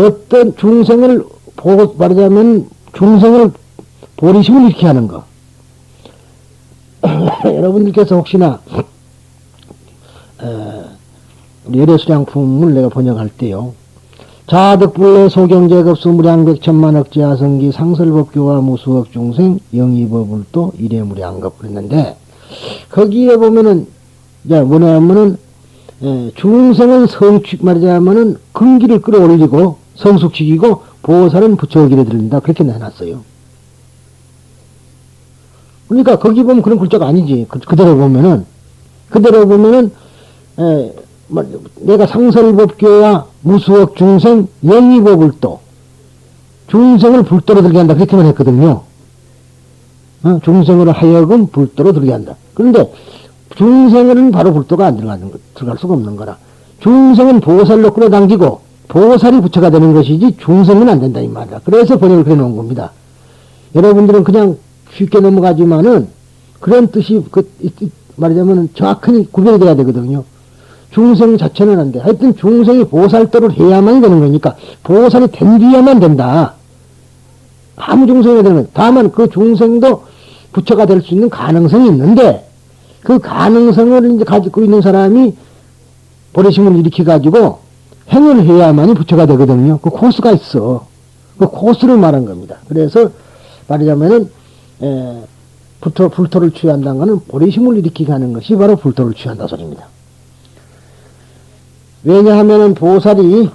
어떤 중생을 말하자면 중생을 보리심을 일으키게 하는 거. 여러분들께서 혹시나 우리 열애수량품을 내가 번역할 때요. 자득불례 소경제급수 무량백천만억 지하성기 상설법교와 무수억 중생 영의법을도 이래무량급 그랬는데 거기에 보면은 뭐냐면은 중생은 말하자면은 근기를 끌어올리고 성숙시키고 보살은 부처의 길에 들린다 그렇게 내놨어요. 그러니까 거기 보면 그런 글자가 아니지. 그대로 보면은 내가 상설법교와 무수억 중생 영의법을 또 중생을 불도로 들게 한다 그렇게만 했거든요. 중생으로 하여금 불도로 들게 한다. 그런데 중생은 바로 불도가 안 들어갈 수가 없는 거라. 중생은 보살로 끌어당기고 보살이 부처가 되는 것이지 중생은 안 된다 이 말이야. 그래서 번역을 그래 놓은 겁니다. 여러분들은 그냥 쉽게 넘어가지만은 그런 뜻이 말하자면 정확히 구별이 돼야 되거든요. 중생 자체는 안 돼. 하여튼 중생이 보살도를 해야만 되는 거니까 보살이 된 뒤에만 된다. 아무 중생이 되는 거예요. 다만 그 중생도 부처가 될 수 있는 가능성이 있는데 그 가능성을 이제 가지고 있는 사람이 보리심을 일으켜가지고 행을 해야만이 부처가 되거든요. 그 코스가 있어. 그 코스를 말한 겁니다. 그래서 말하자면은 불토를 취한다는 것은 보리심을 일으키게 하는 것이 바로 불토를 취한다 소리입니다. 왜냐하면은 보살이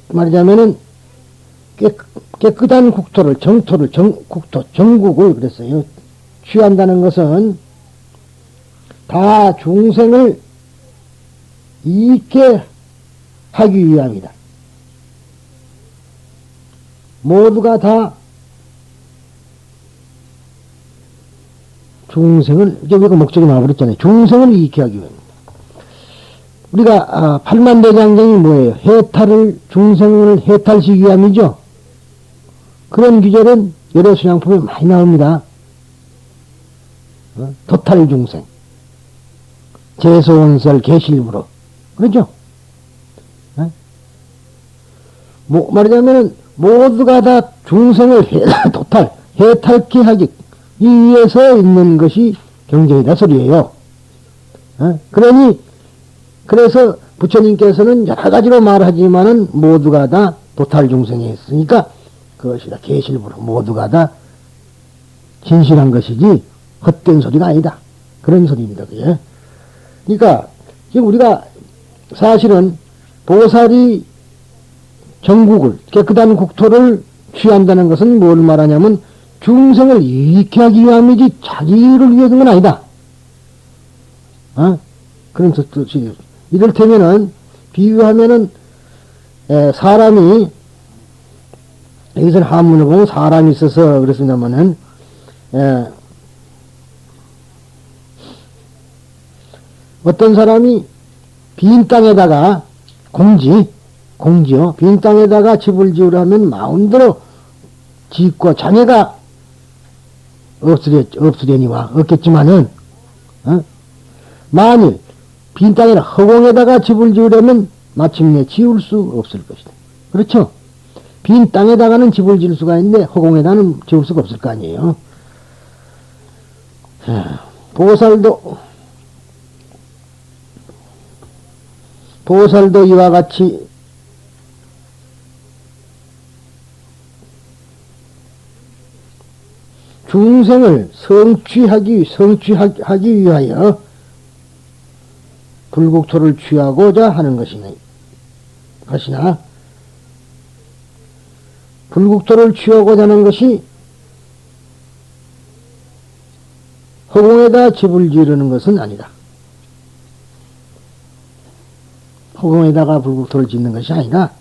말하자면은 깨끗한 국토를 정국을 그랬어요. 취한다는 것은 다 중생을 이익게 하기 위함이다. 모두가 다 중생을 이제 우리가 목적이 나와버렸잖아요. 중생을 이익게 하기 위함입니다. 우리가 팔만대장경이 뭐예요? 중생을 해탈시키기 위함이죠. 그런 규절은 열애수양품에 많이 나옵니다. 도탈 중생, 재소원설, 계실부로 그렇죠? 말하자면 모두가 다 중생을 해탈케 하기 위해서 있는 것이 경전이다 소리예요. 그래서 부처님께서는 여러 가지로 말하지만은 모두가 다 도탈 중생이 있으니까 그것이다. 계실부로 모두가 다 진실한 것이지 헛된 소리가 아니다. 그런 소리입니다. 그게. 그러니까 지금 우리가 사실은 보살이 정국을 깨끗한 국토를 취한다는 것은 뭘 말하냐면 중생을 이익해 하기 위함이지 자기를 위해서는 건 아니다. 그런 뜻이 이를테면은 비유하면은 사람이 여기서는 한문을 보면 사람이 있어서 그랬습니다만은 어떤 사람이 빈 땅에다가 공지요. 빈 땅에다가 집을 지으려면 마음대로 짓고 장애가 없으려니와 없겠지만은 만일 빈 땅에나 허공에다가 집을 지으려면 마침내 지을 수 없을 것이다. 그렇죠? 빈 땅에다가는 집을 지을 수가 있는데 허공에다는 지을 수가 없을 거 아니에요. 보살도 이와 같이 중생을 성취하기 위하여 불국토를 취하고자 하는 것이나 불국토를 취하고자 하는 것이 허공에다 집을 지으려는 것은 아니다. 허공에다가 불국토를 짓는 것이 아니라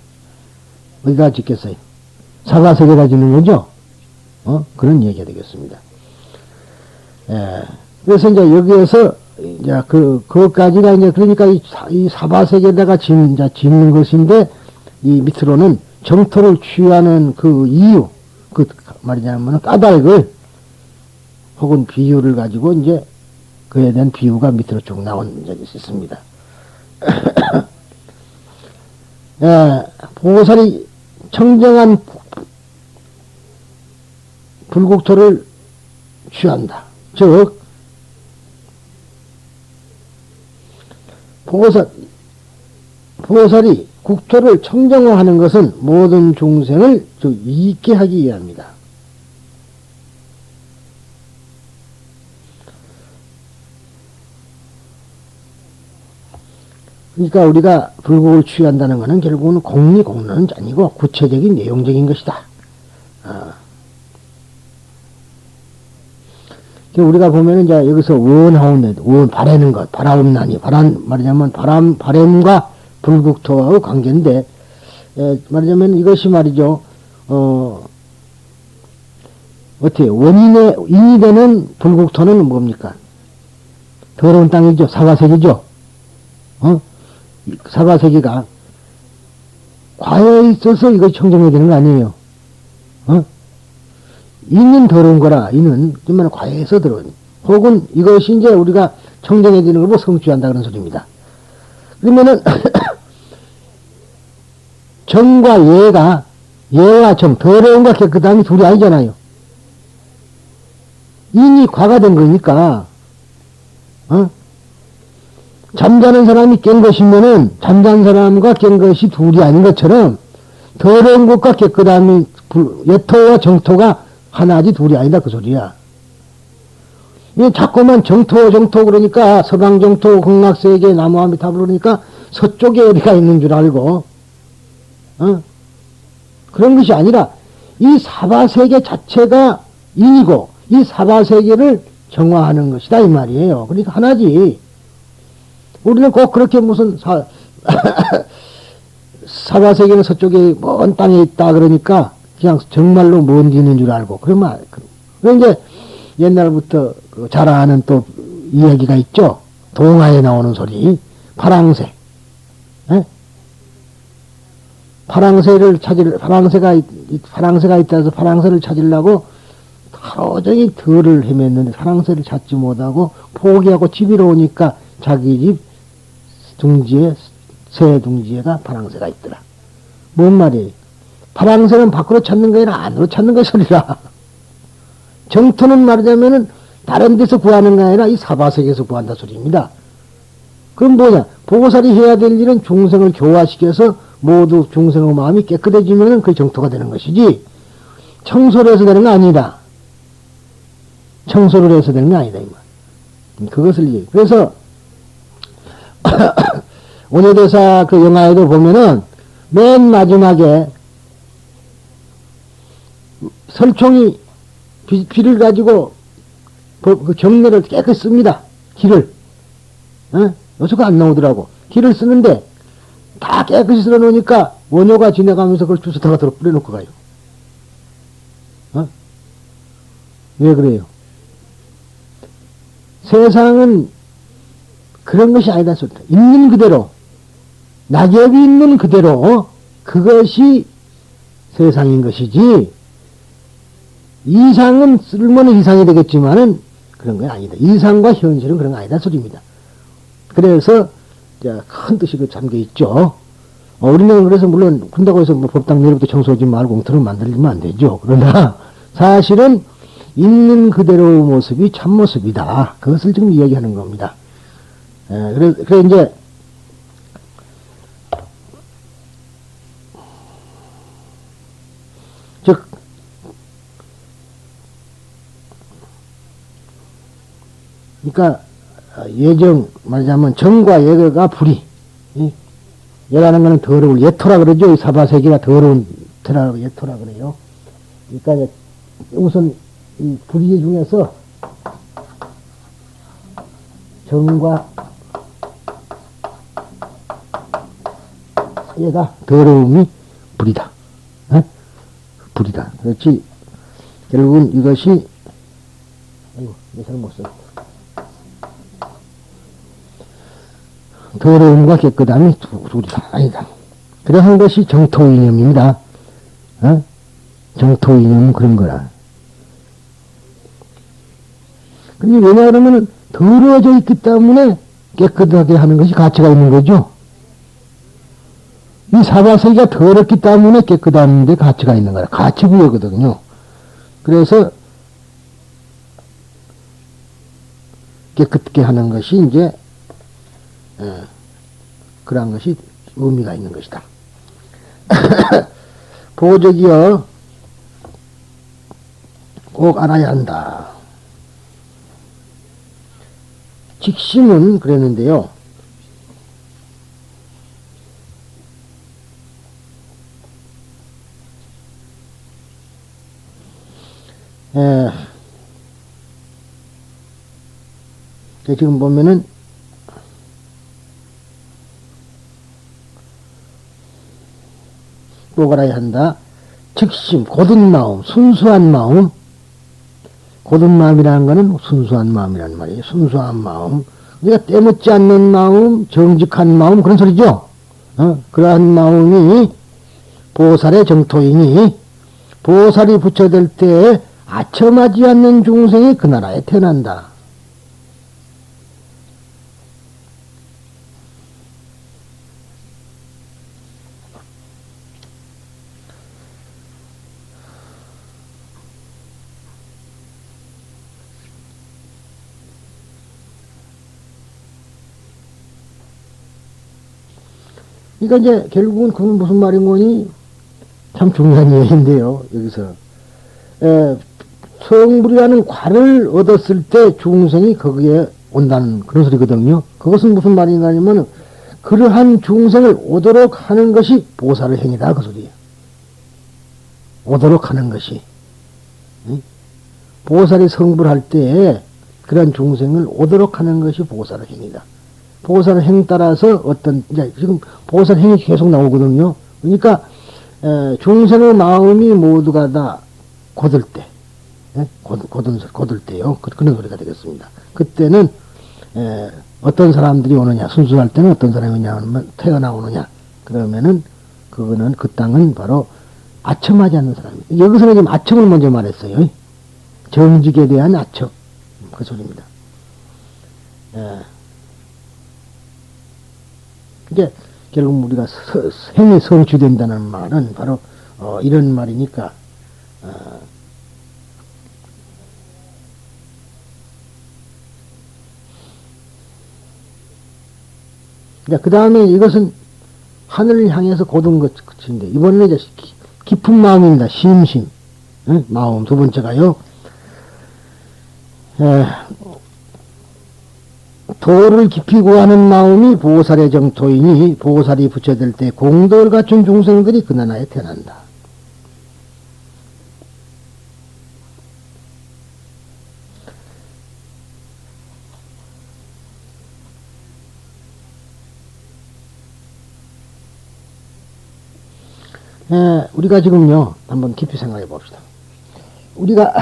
어디다 짓겠어요? 사과석에다 짓는 거죠? 그런 얘기가 되겠습니다. 그래서 이제 여기에서 이제 그것까지가 이제 그러니까 이 사바색에다가 짓는 것인데 이 밑으로는 정토를 취하는 그 이유, 말이냐면 까닭을 혹은 비유를 가지고 이제 그에 대한 비유가 밑으로 쭉 나온 적이 있습니다. 보살이 청정한 불국토를 취한다. 즉, 보살이 국토를 청정화하는 것은 모든 중생을 즉 이익게 하기 위함이다. 그러니까 우리가 불국을 취한다는 것은 결국은 공리공론은 아니고 구체적인 내용적인 것이다. 우리가 보면은 이제 여기서 원하옵네, 바라는 것, 바라옵나니, 말하자면 바람과 불국토하고 관계인데, 말하자면 이것이 말이죠, 어떻게, 인이 되는 불국토는 뭡니까? 더러운 땅이죠. 사과색이죠. 사과색이가 과에 있어서 이것이 청정해야 되는 거 아니에요. 이는 더러운 거라. 이는 정말 과에서 더러운. 혹은 이것이 이제 우리가 청정해야 되는 걸 뭐 성취한다 그런 소리입니다. 그러면은 정과 예와 정, 더러움과 깨끗함이 둘이 아니잖아요. 인이 과가 된 거니까, 잠자는 사람이 깬 것이면은, 잠자는 사람과 깬 것이 둘이 아닌 것처럼, 더러운 것과 깨끗함이, 예토와 정토가 하나지 둘이 아니다, 그 소리야. 이 자꾸만 정토 그러니까, 서강정토, 극락세계, 나무아미타불 그러니까, 서쪽에 어디가 있는 줄 알고, 그런 것이 아니라, 이 사바세계 자체가 인이고, 이 사바세계를 정화하는 것이다, 이 말이에요. 그러니까 하나지. 우리는 꼭 그렇게 무슨 사바세계는 서쪽에 먼 땅에 있다 그러니까 그냥 정말로 먼 데 있는 줄 알고 그러면 이제 옛날부터 잘 아는 또 이야기가 있죠. 동화에 나오는 소리 파랑새. 파랑새가 있다 해서 파랑새를 찾으려고 하루 종일 들을 헤맸는데 파랑새를 찾지 못하고 포기하고 집으로 오니까 자기 집 둥지에 새 둥지에가 파랑새가 있더라. 뭔 말이에요? 파랑새는 밖으로 찾는 게 아니라 안으로 찾는 것이라. 정토는 말하자면은 다른 데서 구하는 게 아니라 이 사바세계에서 구한다 소리입니다. 그럼 뭐냐? 보살이 해야 될 일은 중생을 교화시켜서 모두 중생의 마음이 깨끗해지면은 그게 정토가 되는 것이지, 청소를 해서 되는 거 아니라. 청소를 해서 되는 게 아니다, 이 말. 그것을 얘기해. 그래서, 원효대사 그 영화에도 보면은, 맨 마지막에, 설총이 비를 가지고, 그 경례를 깨끗이 씁니다. 길을. 요새가 안 나오더라고. 길을 쓰는데, 다 깨끗이 쓸어 놓으니까, 원효가 지나가면서 그걸 주워다가 들어 뿌려놓고 가요. 왜 그래요? 세상은 그런 것이 아니다. 있는 그대로, 낙엽이 있는 그대로, 그것이 세상인 것이지, 이상은 쓸모는 이상이 되겠지만은, 그런 건 아니다. 이상과 현실은 그런 거 아니다. 소리입니다. 그래서, 큰 뜻이 그 잠겨 있죠. 우리는 그래서 물론, 그런다고 해서 뭐 법당 내일부터 청소하지 말고 공터를 만들면 안 되죠. 그러나, 사실은, 있는 그대로의 모습이 참모습이다. 그것을 지금 이야기하는 겁니다. 그래 이제, 즉, 그러니까, 말하자면 정과 예가 불이, 예라는 것은 더러울, 예토라 그러죠. 이 사바세계가 더러운 테라고 예토라 그래요. 그러니까 우선 이 불의 중에서 정과 얘가 더러움이 불이다. 불이다. 그렇지. 결국은 이것이, 아이고, 잘못 썼다. 더러움과 깨끗함이 둘이다. 아니다. 그래 한 것이 정토이념입니다. 정토이념은 그런 거라. 근데 왜냐 그러면 더러워져 있기 때문에 깨끗하게 하는 것이 가치가 있는 거죠. 이 사바세계가 더럽기 때문에 깨끗한 데 가치가 있는 거야. 가치부여거든요. 그래서 깨끗게 하는 것이 이제 그러한 것이 의미가 있는 것이다. 보적이여 꼭 알아야 한다. 직심은 그랬는데요. 지금 보면은 꼭 알아야 한다. 직심, 곧은 마음, 순수한 마음. 곧은 마음이라는 것은 순수한 마음이란 말이에요. 순수한 마음. 우리가 때묻지 않는 마음, 정직한 마음, 그런 소리죠. 그러한 마음이 보살의 정토이니, 보살이 부처될 때에 아첨하지 않는 중생이 그 나라에 태어난다. 그러니까 이제 결국은 그건 무슨 말인 거니? 참 중요한 얘기인데요. 여기서 성불이라는 과를 얻었을 때 중생이 거기에 온다는 그런 소리거든요. 그것은 무슨 말인가 하면 그러한 중생을 오도록 하는 것이 보살의 행위다 그 소리예요. 오도록 하는 것이. 보살이 성불할 때에 그런 중생을 오도록 하는 것이 보살의 행위다. 보살 행 따라서 어떤, 이제 지금 보살 행이 계속 나오거든요. 그러니까, 중생의 마음이 모두가 다 곧을 때, 곧을 때요. 그런 소리가 되겠습니다. 그때는, 어떤 사람들이 오느냐, 순수할 때는 어떤 사람이 오냐 하면 태어나오느냐. 그러면은, 그거는, 그 땅은 바로 아첨하지 않는 사람입니다. 여기서는 지금 아첨을 먼저 말했어요. 정직에 대한 아첨. 그 소리입니다. 이제 결국 우리가 행이 성취된다는 말은 바로 이런 말이니까 그 다음에 이것은 하늘을 향해서 고든 것인데 이번에는 이제 깊은 마음입니다. 심심 마음 두 번째가요. 도를 깊이 구하는 마음이 보살의 정토이니 보살이 부처될 때 공덕을 갖춘 중생들이 그 나라에 태어난다. 우리가 지금요 한번 깊이 생각해 봅시다. 우리가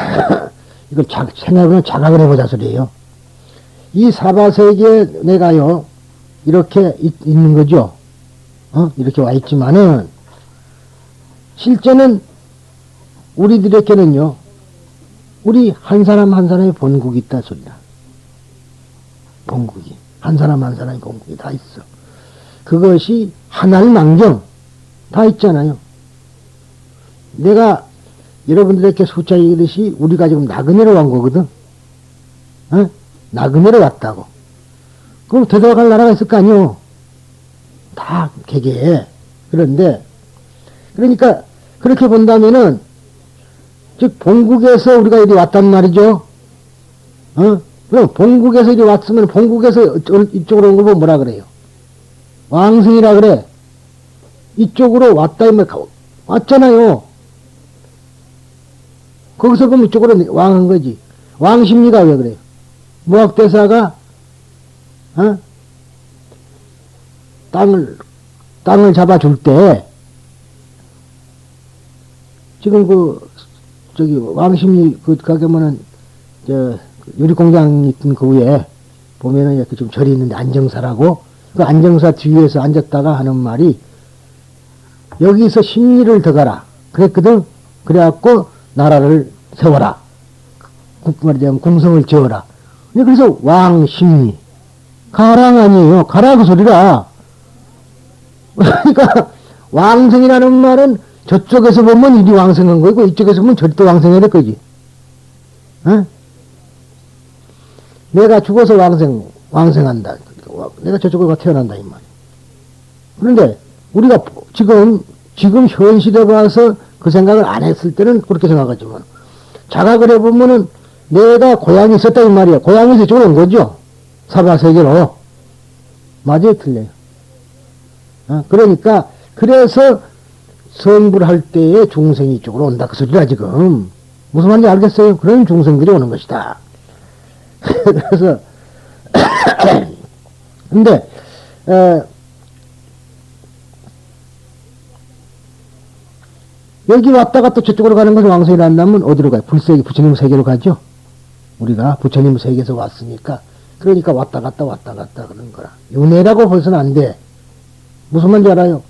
이걸 생각하면 자각을 해보자 소리예요. 이 사바세계에 내가요, 이렇게 있는 거죠. 이렇게 와 있지만은, 실제는 우리들에게는요, 우리 한 사람 한 사람의 본국이 있다 소리다. 본국이. 한 사람 한 사람의 본국이 다 있어. 그것이 하날망정 다 있잖아요. 내가 여러분들에게 숫자 얘기듯이 우리가 지금 나그네로 간 거거든. 나그네로 왔다고. 그럼 되돌아갈 나라가 있을 거 아니요. 다 개개에. 그런데 그러니까 그렇게 본다면은 즉 본국에서 우리가 이리 왔단 말이죠. 그럼 본국에서 이리 왔으면 본국에서 이쪽으로 온 걸 보면 뭐라 그래요? 왕승이라 그래. 이쪽으로 왔다 이면 왔잖아요. 거기서 그럼 이쪽으로 왕한 거지. 왕십리가 왜 그래요? 무학대사가 땅을 잡아줄 때 지금 저기 왕십리 가면은 유리공장 있던 그 위에 보면은 이렇게 좀 절이 있는데 안정사라고 그 안정사 뒤에서 앉았다가 하는 말이 여기서 심리를 더 가라 그랬거든. 그래갖고 나라를 세워라. 말하자면 궁성을 지어라. 그래서 왕심리 가랑 아니에요. 가라 그 소리라. 그러니까 왕생이라는 말은 저쪽에서 보면 이리 왕생한 거고 이쪽에서 보면 저리 또 왕생해야 될 거지. 어? 내가 죽어서 왕생한다. 내가 저쪽으로 가 태어난다 이 말이야. 그런데 우리가 지금 현실에 봐서 그 생각을 안 했을 때는 그렇게 생각하지만 자각을 해보면은 내가 고향이 있었다 이 말이야. 고향에서 이쪽으로 온 거죠. 사바세계로. 맞아요, 틀려요. 그러니까 그래서 성불 할 때에 중생이 이쪽으로 온다 그 소리라 지금. 무슨 말인지 알겠어요? 그런 중생들이 오는 것이다. 그래서 근데 여기 왔다가 또 저쪽으로 가는 것을 왕성이 한다면 어디로 가요? 불세계 부처님 세계로 가죠. 우리가 부처님 세계에서 왔으니까. 그러니까 왔다 갔다 그러는 거라. 윤회라고 벌써는 안 돼. 무슨 말인지 알아요?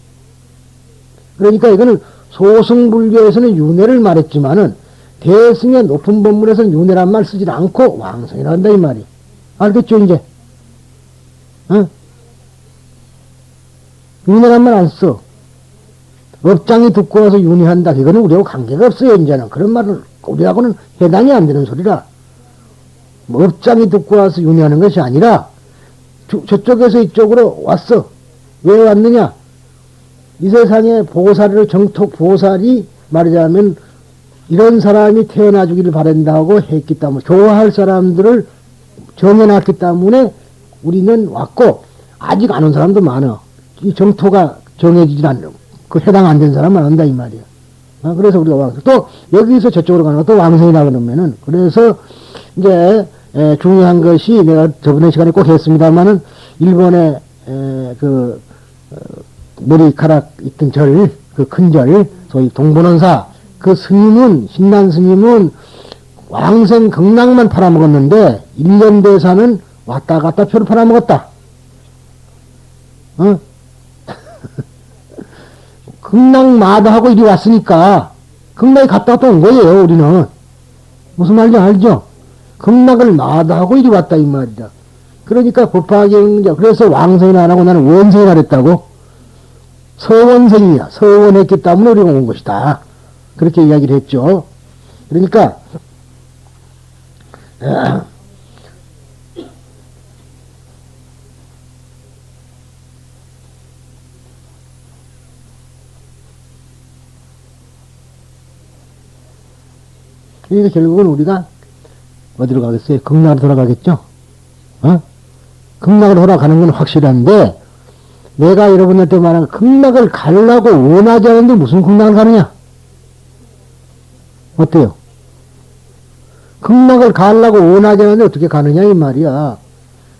그러니까 이거는 소승불교에서는 윤회를 말했지만은 대승의 높은 법문에서는 윤회란 말 쓰지 않고 왕성이라 한다 이 말이. 알겠죠 이제? 응? 윤회란 말 안 써. 업장이 듣고 와서 윤회한다. 이거는 우리하고 관계가 없어요 이제는. 그런 말은 우리하고는 해당이 안 되는 소리라. 뭐 업장이 듣고 와서 윤회하는 것이 아니라 저쪽에서 이쪽으로 왔어. 왜 왔느냐? 이 세상에 보살을 정톡 보살이 말하자면 이런 사람이 태어나 주기를 바란다고 했기 때문에 좋아할 사람들을 정해놨기 때문에 우리는 왔고 아직 안 온 사람도 많아. 이 정토가 정해지질 않는 그 해당 안 된 사람은 안 온다 이 말이야. 그래서 우리가 왕성. 또 여기서 저쪽으로 가는 것도 왕성이라 그러면은 그래서 이제 중요한 것이 내가 저번에 시간에 꼭 했습니다만은 일본의 머리카락 있던 절, 그 큰 절, 소위 동본원사, 그 스님은, 신난 스님은 왕생 극락만 팔아먹었는데, 1년 대사는 왔다 갔다 표를 팔아먹었다. 어? 극락마다 하고 이리 왔으니까, 극락에 갔다 왔다 온 거예요, 우리는. 무슨 말인지 알죠? 극락을 마다하고 이리 왔다, 이 말이다. 그러니까 법화경자, 그래서 왕생이나 안 하고 나는 원생이라 그랬다고? 서원생이야. 서원했기 때문에 우리가 온 것이다. 그렇게 이야기를 했죠. 그러니까, 그러니까 결국은 우리가 어디로 가겠어요? 극락으로 돌아가겠죠? 극락으로 돌아가는 건 확실한데, 내가 여러분한테 말한 극락을 가려고 원하지 않는데 무슨 극락을 가느냐? 어때요? 극락을 가려고 원하지 않는데 어떻게 가느냐 이 말이야.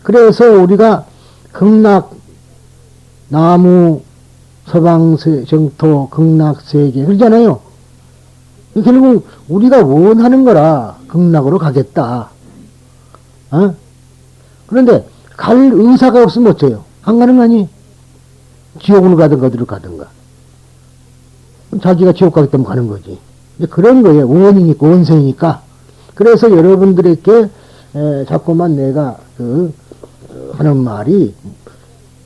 그래서 우리가 극락, 나무, 서방세, 정토, 극락세계 그러잖아요. 결국 우리가 원하는 거라 극락으로 가겠다. 그런데 갈 의사가 없으면 어째요? 안 가는 거 아니? 지옥으로 가든가 어디로 가든가. 자기가 지옥 가기 때문에 가는 거지. 그런 거예요. 원이니까, 원생이니까. 그래서 여러분들에게 자꾸만 내가 하는 말이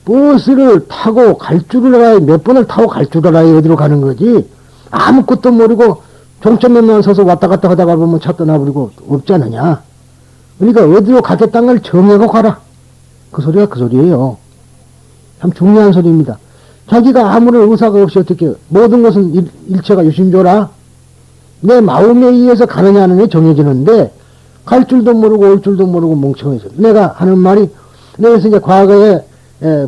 버스를 타고 갈 줄을 알아야 몇 번을 타고 갈 줄을 알아야 어디로 가는 거지. 아무것도 모르고 종점에만 서서 왔다 갔다 하다가 보면 차 떠나버리고 없지 않느냐. 그러니까 어디로 가겠다는 걸 정하고 가라. 그 소리가 그 소리예요. 참 중요한 소리입니다. 자기가 아무런 의사가 없이 어떻게 모든 것은 일체가 유심조라 내 마음에 의해서 가느냐 하는 게 정해지는데 갈 줄도 모르고 올 줄도 모르고 멍청해서 내가 하는 말이 그래서 이제 과거에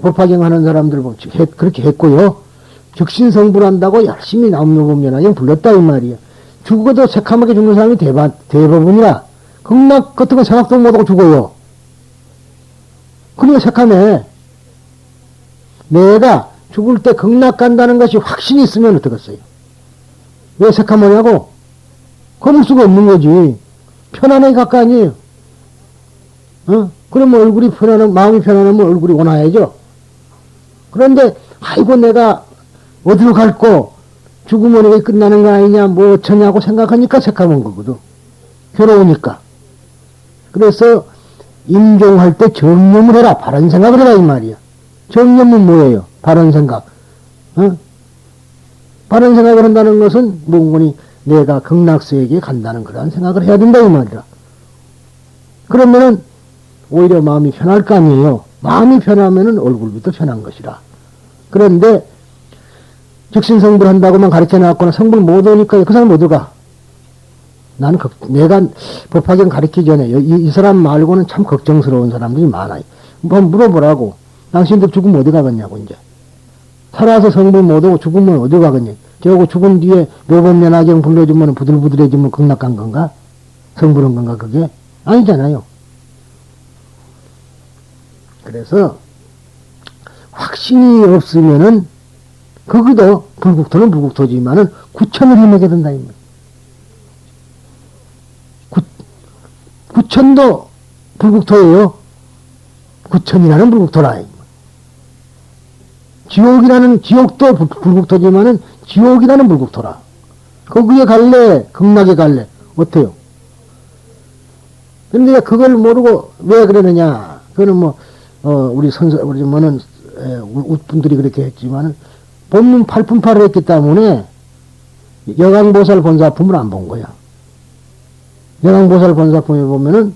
법화경 하는 사람들 보면 그렇게 했고요. 즉신성불한다고 열심히 남묘법연화경 불렀다 이 말이야. 죽어도 새카맣게 죽는 사람이 대부분이라 극락 같은 건 생각도 못하고 죽어요. 그러니까 새카매. 내가 죽을 때 극락 간다는 것이 확신이 있으면 어떡겠어요? 왜 새카매냐고? 거물 수가 없는 거지. 편안하게 갈거 아니에요. 그러면 얼굴이 마음이 편안하면 얼굴이 원하야죠. 그런데, 아이고, 내가 어디로 갈고, 죽으면 이게 끝나는 거 아니냐, 뭐 어쩌냐고 생각하니까 새카만 거거든. 괴로우니까. 그래서, 임종할 때 정념을 해라. 바른 생각을 해라, 이 말이야. 정념은 뭐예요? 바른 생각. 바른 생각을 한다는 것은 몽군이 내가 극락세계에 간다는 그런 생각을 해야 된다 이 말이라. 그러면은 오히려 마음이 편할 거 아니에요. 마음이 편하면은 얼굴부터 편한 것이라. 그런데 즉신성불 한다고만 가르쳐 놨거나 성불 못 오니까 그 사람 못 들어가. 나는 내가 법화경 가르치기 전에 이 사람 말고는 참 걱정스러운 사람들이 많아요. 한번 물어보라고. 당신들 죽으면 어디 가겠냐고 이제. 살아서 성불 못 오고 죽으면 어디 가겠냐. 저거 죽은 뒤에 묘법연화경 불러주면 부들부들해지면 극락 간 건가? 성불한 건가 그게? 아니잖아요. 그래서 확신이 없으면은 거기도 불국토는 불국토지만은 구천을 헤매게 된다 이 말. 구천도 불국토예요. 구천이라는 불국토라. 지옥도 불국토지만은 지옥이라는 불국토라. 거기에 갈래, 극락에 갈래. 어때요? 근데 그걸 모르고 왜 그러느냐. 그거는 우리 뭐는, 웃분들이 그렇게 했지만은, 본문 8분파를 했기 때문에, 여강보살 본사품을 안 본 거야. 여강보살 본사품에 보면은,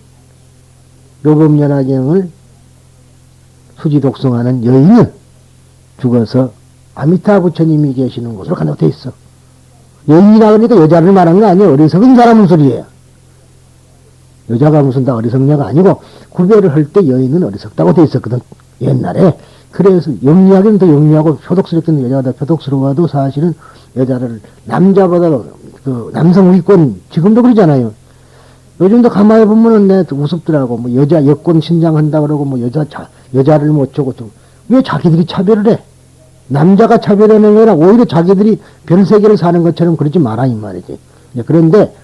묘법연화경을 수지 독송하는 여인은 죽어서 아미타 부처님이 계시는 곳으로 간다고 돼 있어. 여인이라 그러니까 여자를 말하는 거 아니에요. 어리석은 사람은 소리예요. 여자가 무슨 다 어리석냐가 아니고 구별을 할 때 여인은 어리석다고 돼 있었거든. 옛날에. 그래서 영리하기는 더 영리하고 표독스럽기는 여자가 더 표독스러워도 사실은 여자를 남자보다도 그 남성 우위권 지금도 그러잖아요. 요즘도 가만히 보면은 내 우습더라고. 뭐 여자 여권 신장한다 그러고 뭐 여자를 못 주고 왜 자기들이 차별을 해? 남자가 차별하는 게 아니라 오히려 자기들이 별세계를 사는 것처럼 그러지 마라 이 말이지. 그런데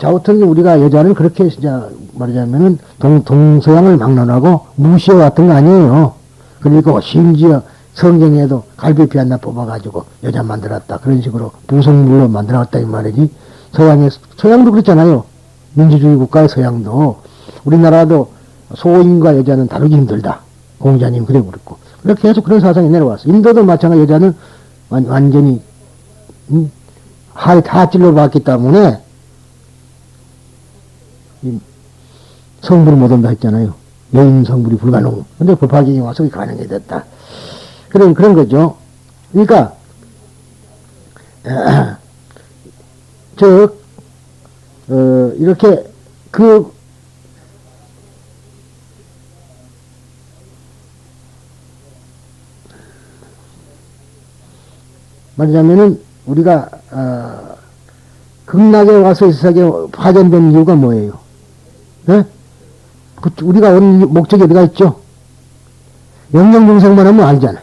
자우통이 우리가 여자는 그렇게 진짜 말하자면은 동서양을 막론하고 무시해 왔던 거 아니에요. 그리고 심지어 성경에도 갈비뼈 하나 뽑아가지고 여자 만들었다 그런 식으로 부성물로 만들어왔다 이 말이지. 서양도 그렇잖아요. 민주주의 국가의 서양도 우리나라도 소인과 여자는 다루기 힘들다. 공자님 그래 그랬고 그렇게 해서 그런 사상이 내려왔어. 인도도 마찬가지 여자는 완전히 다 찔러봤기 때문에 성불을 못 온다 했잖아요. 여인 성불이 불가능. 근데 법화경이 와서 가능이 됐다. 그런 거죠. 그러니까 이렇게 말하자면은 우리가 극락에 와서 이 세상에 파견된 이유가 뭐예요? 네? 우리가 온 목적이 어디가 있죠? 영영중생만 하면 알잖아.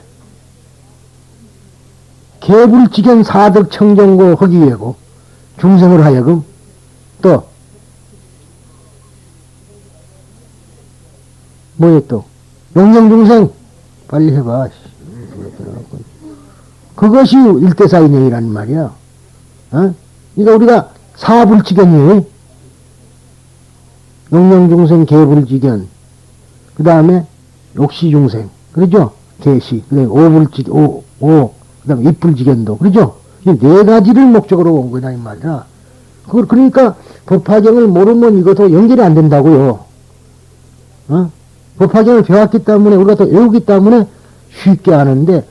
개불지견 사득 청정고 하기 위해고 중생을 하여금 또 뭐에 또 영영중생 빨리 해봐. 그것이 일대사인행이라는 말이야. 어? 그러니까 우리가 사불지견이에요. 영영중생, 개불지견, 그 다음에 욕시중생, 그러죠? 개시, 그 다음에 그 다음에 입불지견도, 그러죠? 이 네 가지를 목적으로 온 거다, 이 말이야. 그러니까 법화경을 모르면 이것도 연결이 안 된다고요. 어? 법화경을 배웠기 때문에, 우리가 또 외우기 때문에 쉽게 하는데,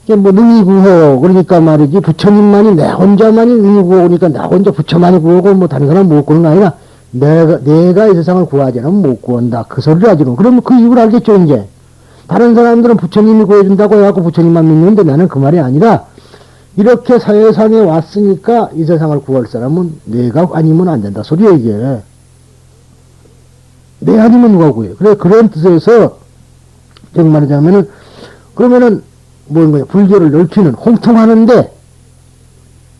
이게 뭐 능이구호, 그러니까 말이지, 부처님만이 내 혼자만이 능이구호, 그러니까 나 혼자 부처만이 구하고 뭐 다른 사람 못 구하는 거 아니라, 내가 이 세상을 구하지 않으면 못 구한다. 그 소리를 하지는. 그러면 그 이유를 알겠죠, 이제. 다른 사람들은 부처님이 구해준다고 해갖고 부처님만 믿는데 나는 그 말이 아니라, 이렇게 세상에 왔으니까 이 세상을 구할 사람은 내가 아니면 안 된다. 소리야, 이게. 내 아니면 누가 구해. 그래, 그런 뜻에서, 즉 말하자면은, 그러면은, 뭐야, 불교를 넓히는, 홍통하는데,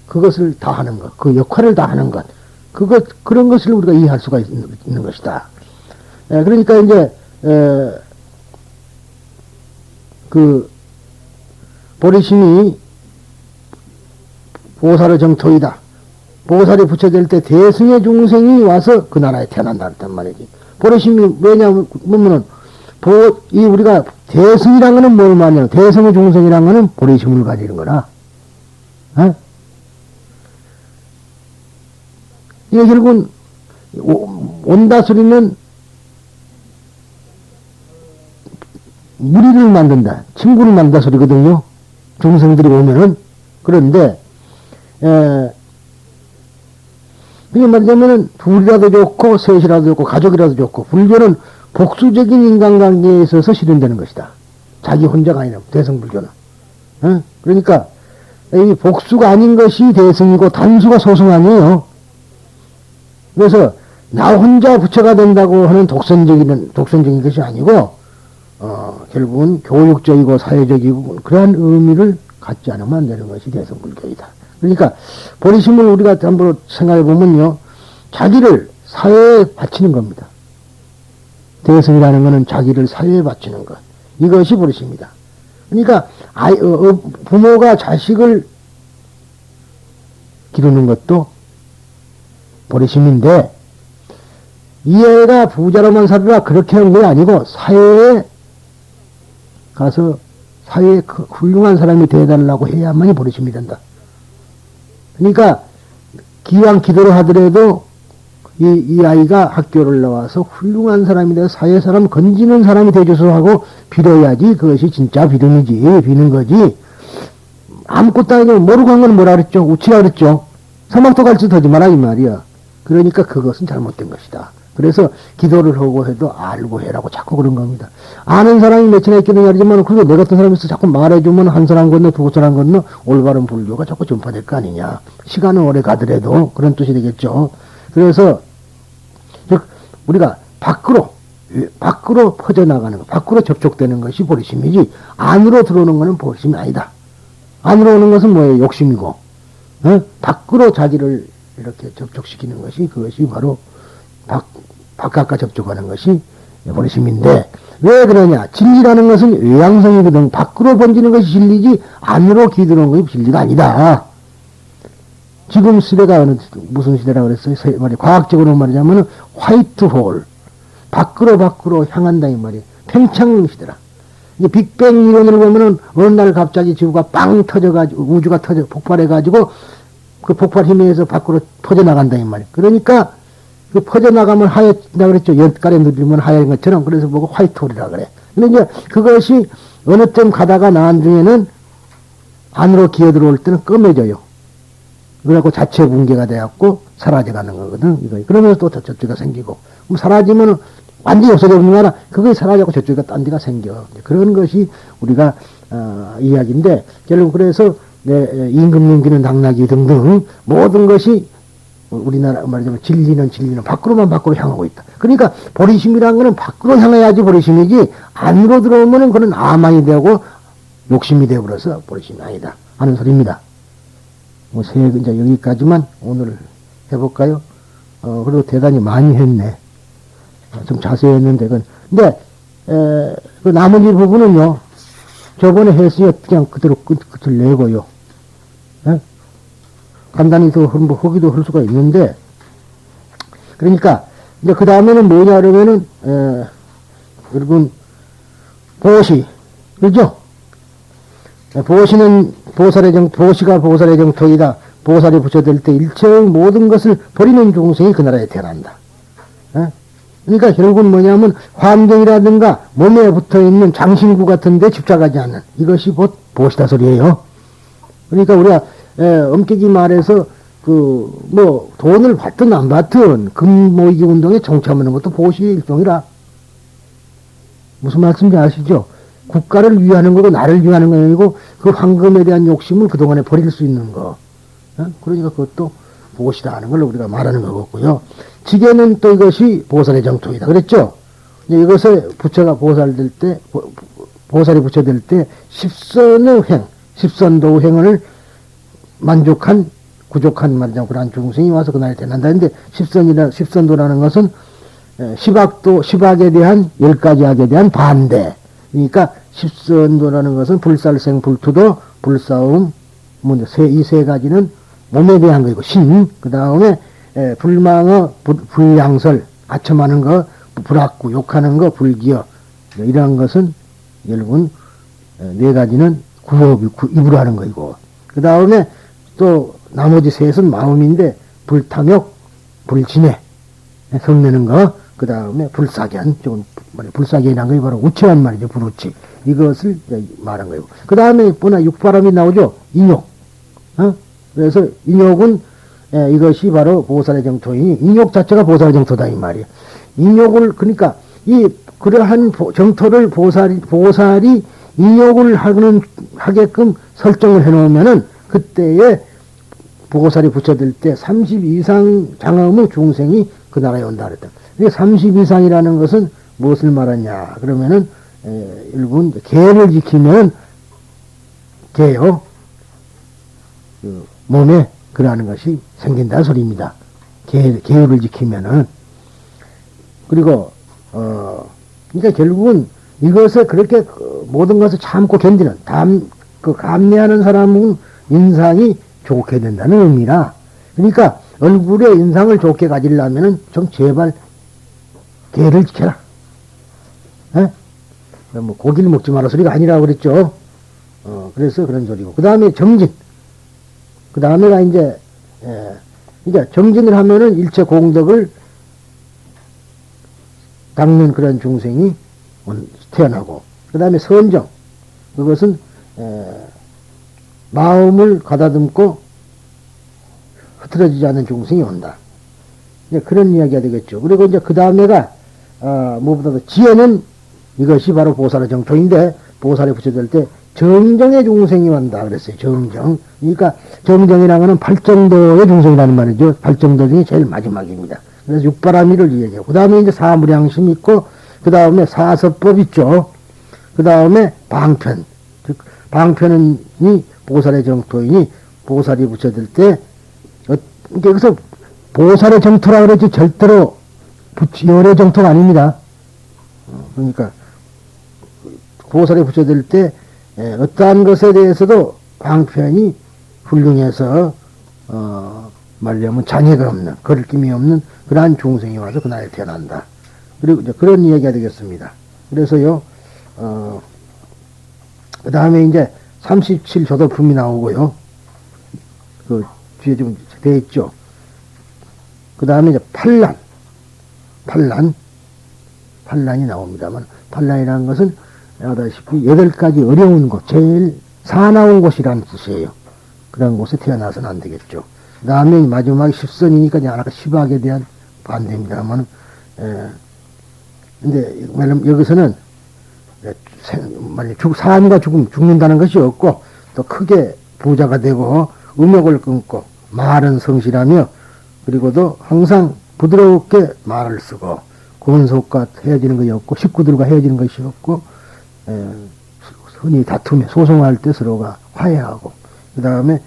그것을 다 하는 것, 그 역할을 다 하는 것. 그런 것을 우리가 이해할 수가 있는 것이다. 그러니까 이제, 보리심이 보살의 정토이다. 보살이 부처될 때 대승의 중생이 와서 그 나라에 태어난다. 그랬단 말이지. 보리심이 왜냐면은, 우리가 대승이란 거는 뭘 말이냐. 대승의 중생이란 거는 보리심을 가지는 거라. 어? 이게 결국은 온다 소리는 무리를 만든다, 친구를 만든다 소리거든요. 중생들이 오면은. 그런데 그게 말하자면은 둘이라도 좋고 셋이라도 좋고 가족이라도 좋고, 불교는 복수적인 인간관계에 있어서 실현되는 것이다. 자기 혼자가 아니라 대승불교는. 그러니까 이 복수가 아닌 것이 대승이고 단수가 소승 아니에요. 그래서 나 혼자 부처가 된다고 하는 독선적인 것이 아니고 결국은 교육적이고 사회적이고 그러한 의미를 갖지 않으면 안 되는 것이 대승불교이다. 그러니까 보리심을 우리가 한번 생각해 보면요, 자기를 사회에 바치는 겁니다. 대승이라는 것은 자기를 사회에 바치는 것, 이것이 보리심이다. 그러니까 부모가 자식을 기르는 것도 보리심인데, 이 애가 부자로만 살으라 그렇게 하는 게 아니고 사회에 가서 사회에 훌륭한 사람이 되어달라고 해야만이 보리심이 된다. 그러니까 기왕 기도를 하더라도 이 아이가 학교를 나와서 훌륭한 사람이 되어 사회 사람 건지는 사람이 되줘서 하고 빌어야지 그것이 진짜 빌음이지, 비는 거지. 아무것도 아니고 모르고 한 건 뭐라 그랬죠? 우치라 그랬죠? 사막도 갈지 하지 마라 이 말이야. 그러니까 그것은 잘못된 것이다. 그래서 기도를 하고 해도 알고 해라고 자꾸 그런 겁니다. 아는 사람이 몇이나 있기는 하지만 그리고 내 같은 사람이 있어 자꾸 말해주면 한 사람 건너 두 사람 건너 올바른 불교가 자꾸 전파될 거 아니냐. 시간은 오래 가더라도 그런 뜻이 되겠죠. 그래서 즉 우리가 밖으로 퍼져나가는 것, 밖으로 접촉되는 것이 보리심이지 안으로 들어오는 것은 보리심이 아니다. 안으로 오는 것은 뭐예요? 욕심이고, 밖으로 자기를 이렇게 접촉시키는 것이, 그것이 바로 바깥과 접촉하는 것이 보리심인데, 왜 그러냐? 진리라는 것은 외양성이거든. 밖으로 번지는 것이 진리지 안으로 기들어오는 것이 진리가 아니다. 지금 시대가 무슨 시대라고 그랬어요? 과학적으로 말하자면 화이트홀, 밖으로 향한다 이 말이에요. 팽창 시대라. 이제 빅뱅 이론을 보면은 어느 날 갑자기 지구가 빵 터져가지고 우주가 폭발해가지고 그 폭발 힘에 의해서 밖으로 퍼져나간다 이 말이에요. 그러니까 그 퍼져나가면 하얗다 그랬죠. 연가에 누르면 하얀 것처럼. 그래서 보고 화이트홀이라 그래. 근데 이제 그것이 어느 쯤 가다가 나중에는 안으로 기어들어올 때는 검해져요. 그래갖고 자체 붕괴가 되었고 사라져가는 거거든. 이거. 그러면서 또 저쪽가 생기고. 그럼 사라지면 완전히 없어져 버리는 거나 그게 사라져고 저쪽에 딴 데가 생겨. 그런 것이 우리가 이야기인데, 결국 그래서 임금님기는 당나귀 등등 모든 것이 우리나라 말하자면 진리는 밖으로 향하고 있다. 그러니까 보리심이라는 거는 밖으로 향해야지 보리심이지 안으로 들어오면은 그건 아만이 되고 욕심이 되어버려서 보리심이 아니다 하는 소리입니다. 이제 여기까지만 오늘 해볼까요? 그래도 대단히 많이 했네. 좀 자세히 했는데, 근데, 그 나머지 부분은요, 저번에 했으니 그냥 그대로 끝을 내고요. 에? 간단히 더 하기도 할 수가 있는데, 그러니까, 이제 그 다음에는 뭐냐, 그러면은, 여러분, 보시, 그죠? 보시는 보시가 보살의 정토이다. 보살이 부처될 때 일체의 모든 것을 버리는 중생이 그 나라에 태어난다. 그러니까 결국은 뭐냐면 환경이라든가 몸에 붙어있는 장신구 같은 데 집착하지 않는 이것이 곧 보시다 소리예요. 그러니까 우리가 엄격히 말해서 돈을 받든 안 받든 금 모이기 운동에 동참하는 것도 보시의 일종이라. 무슨 말씀인지 아시죠? 국가를 위하는 거고 나를 위하는 거 아니고 그 황금에 대한 욕심을 그동안에 버릴 수 있는 거. 그러니까 그것도 보시다 하는 걸 우리가 말하는 거고요. 지게는 또 이것이 보살의 정토이다. 그랬죠? 이것을 부처가 보살될 때, 보살이 부처될 때, 십선도 횡을 만족한, 구족한 말이죠. 그러한 중생이 와서 그날에 태어난다. 근데 십선도라는 것은 십악에 대한, 10가지 악에 대한 반대. 그러니까 십선도라는 것은 불살생, 불투도, 불싸움, 이 세 가지는 몸에 대한 거이고, 그 다음에 불망어, 불양설, 아첨하는 거, 불악구, 욕하는 거, 불기어, 이러한 것은 여러분 네 가지는 입으로 하는 거이고, 그 다음에 또 나머지 셋은 마음인데 불탕욕, 불진해, 성내는 거, 그 다음에 불사견, 조금 불사견이란 게 바로 우치란 말이죠. 불우치. 이것을 말한 거예요. 그 다음에 뭐나 육바람이 나오죠. 인욕. 그래서 인욕은 이것이 바로 보살의 정토이니 인욕 자체가 보살의 정토다 이 말이에요. 인욕을 그러니까 이 그러한 정토를 보살이 인욕을 하게끔 설정을 해놓으면은 그때에 보살이 붙여들 때 30 이상 장엄의 중생이 그 나라에 온다 그랬다. 이게 30 이상이라는 것은 무엇을 말하냐? 그러면은 일본 계를 지키면 계요 몸에 그러하는 것이 생긴다 소리입니다. 계율을 지키면은 그리고 그러니까 결국은 이것을 그렇게 모든 것을 참고 견디는 그 감내하는 사람은 인상이 좋게 된다는 의미라. 그러니까 얼굴에 인상을 좋게 가지려면은 좀 제발 계를 지켜라. 뭐 고기를 먹지 마라 소리가 아니라고 그랬죠. 그래서 그런 소리고. 그 다음에 정진. 그 다음에가 이제, 그러니까 정진을 하면은 일체 공덕을 닦는 그런 중생이 태어나고, 그 다음에 선정. 그것은, 마음을 가다듬고 흐트러지지 않는 중생이 온다. 그런 이야기가 되겠죠. 그리고 이제 그 다음에가, 무엇보다도 지혜는 이것이 바로 보살의 정토인데, 보살에 붙여질 때 정정의 중생이 온다 그랬어요. 정정. 그러니까 정정이라는 것은 팔정도의 중생이라는 말이죠. 팔정도 중에 제일 마지막입니다. 그래서 육바라미를 이야기해요. 그 다음에 이제 사무량심 있고, 그 다음에 사서법 있죠. 그 다음에 방편. 즉, 방편은 보살의 정토이니, 보살이 붙여질 때, 여기서 보살의 정토라 그러지 절대로 열의 정토가 아닙니다. 그러니까, 보살에 붙여질 때, 어떠한 것에 대해서도 방편이 훌륭해서, 말하자면 장애가 없는, 거리낌이 없는 그러한 중생이 와서 그날에 태어난다. 그리고 이제 그런 이야기가 되겠습니다. 그래서요, 그 다음에 이제 37 조도품이 나오고요. 그 뒤에 좀 되어 있죠. 그 다음에 이제 판란이 나옵니다만, 판란이라는 것은 아다시피 8가지 어려운 곳, 제일 사나운 곳이라는 뜻이에요. 그런 곳에 태어나서는 안 되겠죠. 그 다음에 마지막에 십선이니까 이제 아까 십악에 대한 반대입니다만, 근데 여기서는 삶과 죽는다는 것이 없고, 또 크게 부자가 되고, 음욕을 끊고, 말은 성실하며, 그리고도 항상 부드럽게 말을 쓰고, 권속과 헤어지는 것이 없고, 식구들과 헤어지는 것이 없고, 흔히 다투며 소송할 때 서로가 화해하고, 그 다음에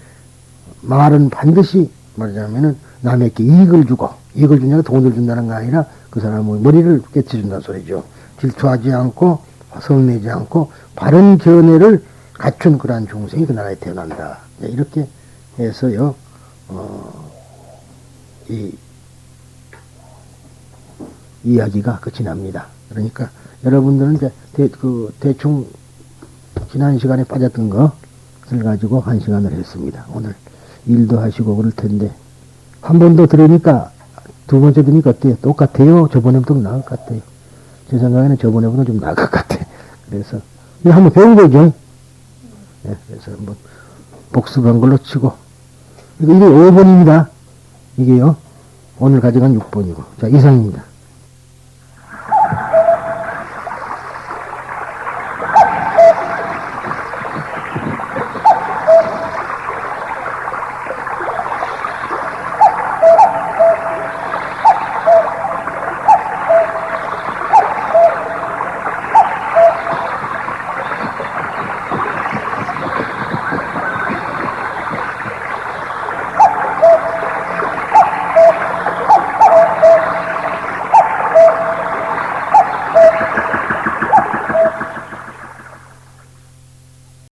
말은 반드시 말하자면은 남에게 이익을 주냐고 돈을 준다는 거 아니라 그 사람의 머리를 깨쳐준다는 소리죠. 질투하지 않고, 성내지 않고, 바른 견해를 갖춘 그러한 중생이 그 나라에 태어난다. 이렇게 해서요, 이 이야기가 끝이 납니다. 그러니까 여러분들은 이제 대충 지난 시간에 빠졌던 것을 가지고 한 시간을 했습니다. 오늘 일도 하시고 그럴 텐데 한 번 더 들으니까 두 번째 들으니까 어때요? 똑같아요? 저번에보다 나을 것 같아요. 제 생각에는 저번에보다 좀 나을 것 같아요. 그래서 이거 한번 배운 거죠. 네, 그래서 한번 복습한 걸로 치고 이게 5번입니다. 이게요. 오늘 가져간 6번이고 자 이상입니다.